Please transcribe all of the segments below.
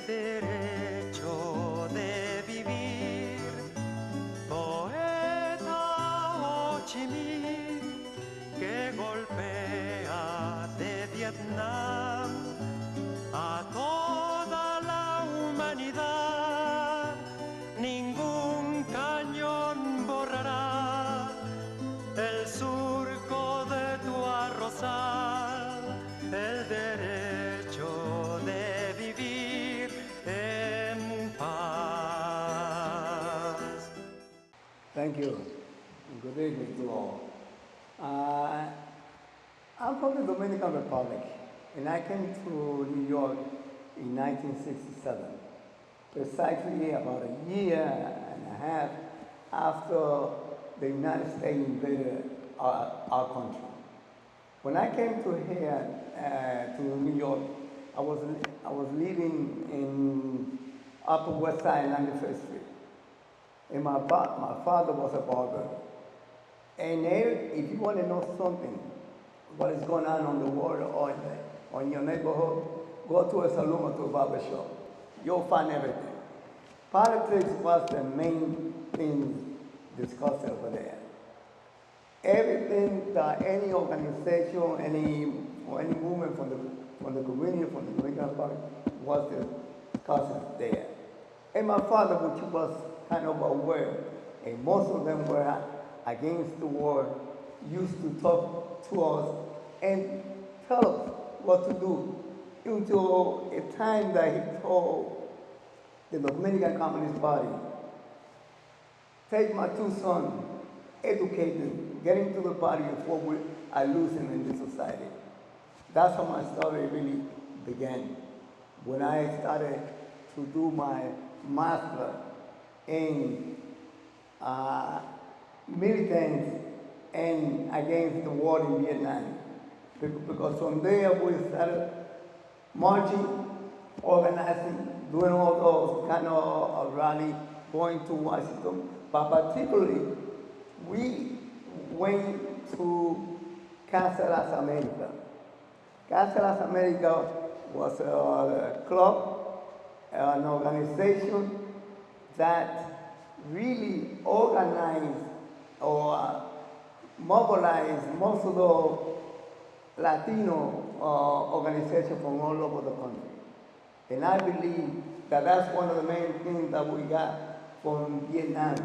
el derecho de vivir. Poeta Ho Chi Minh, que golpea de Vietnam a toda la humanidad. Ningún cañón borrará el surco de tu arrozal, el derecho de vivir en paz. Thank you. Good evening to all. I'm from the Dominican Republic, and I came to New York in 1967, precisely about a year and a half after the United States invaded our country. When I came to here, to New York, I was living in Upper West Side, 91st Street. And my father was a barber. And if you want to know something, what is going on the world or in your neighborhood, go to a saloon or to a barber shop. You'll find everything. Politics was the main thing discussed over there. Everything that any organization, any movement from the community, from the Dominican Republic, was discussed there. And my father, which was kind of aware, and most of them were against the war, used to talk to us and tell us what to do, until a time that he told the Dominican Communist Party, take my two sons, educate them, get into the party before I lose them in this society. That's how my story really began. When I started to do my master in militants and against the war in Vietnam. Because from there we started marching, organizing, doing all those kind of rally, going to Washington. But particularly, we went to Casa Las Americas. Casa Las Americas was a club, an organization that really organized or mobilized most of the Latino organizations from all over the country. And I believe that that's one of the main things that we got from Vietnam.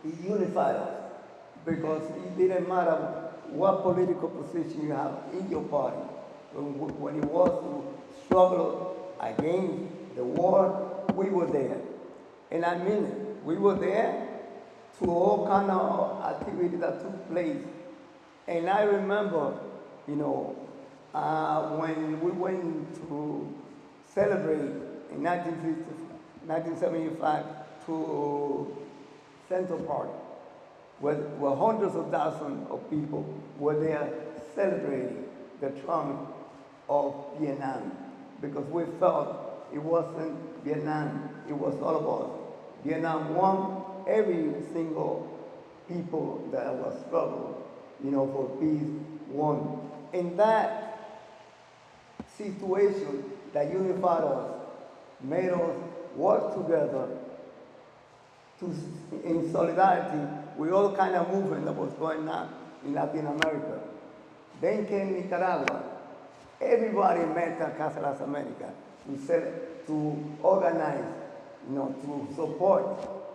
It unified us, because it didn't matter what political position you have in your party. When it was to struggle against the war, we were there. And I mean it. We were there to all kind of activities that took place. And I remember, when we went to celebrate in 1975 to Central Park, where hundreds of thousands of people were there celebrating the triumph of Vietnam, because we felt it wasn't Vietnam, it was all of us. Vietnam won, every single people that was struggling, for peace won. In that situation that unified us, made us work together in solidarity with all kind of movement that was going on in Latin America. Then came Nicaragua. Everybody met at Casa Las Americas to organize, to support,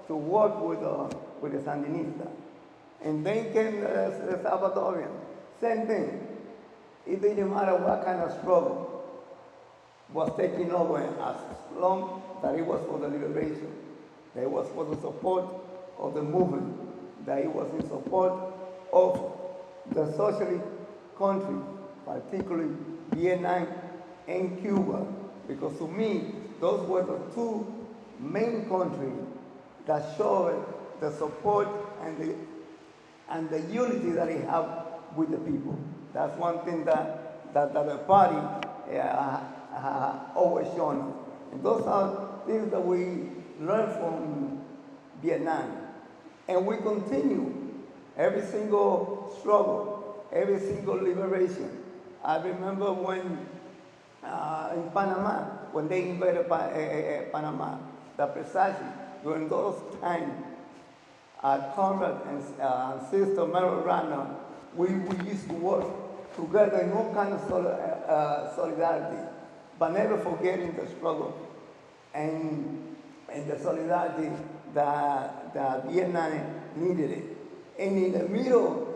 to work with the Sandinistas. And then came the Salvadorian. Same thing. It didn't matter what kind of struggle was taking over as long that it was for the liberation, that it was for the support of the movement, that it was in support of the socialist countries, particularly Vietnam and Cuba. Because to me, those were the two main countries that showed the support and the unity that they have with the people. That's one thing that the party always shown us. And those are things that we learned from Vietnam. And we continue every single struggle, every single liberation. I remember when in Panama, when they invaded Panama, that precisely during those times, comrade and sister Mary Rana, we used to work together in all kinds of solidarity, but never forgetting the struggle and the solidarity that Vietnam needed it. And in the middle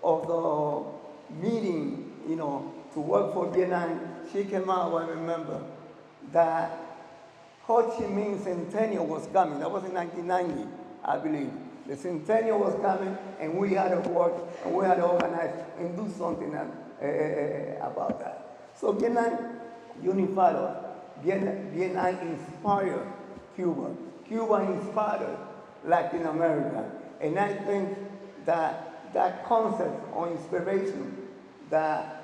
of the meeting, you know, to work for Vietnam, she came out, I remember, that Ho Chi Minh centennial was coming. That was in 1990, I believe. The centennial was coming, and we had to work, and we had to organize and do something about that. So Vietnam unified us. Vietnam inspired Cuba. Cuba inspired Latin America. And I think that concept or inspiration that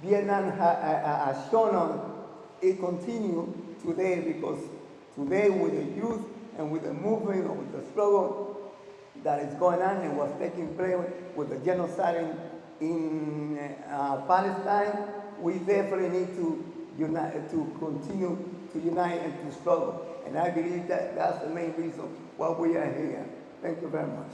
Vietnam has shown us, it continues today, because today with the youth and with the movement or with the struggle that is going on and was taking place with the genocide in Palestine, we definitely need to unite, to continue to unite and to struggle. And I believe that that's the main reason why we are here. Thank you very much.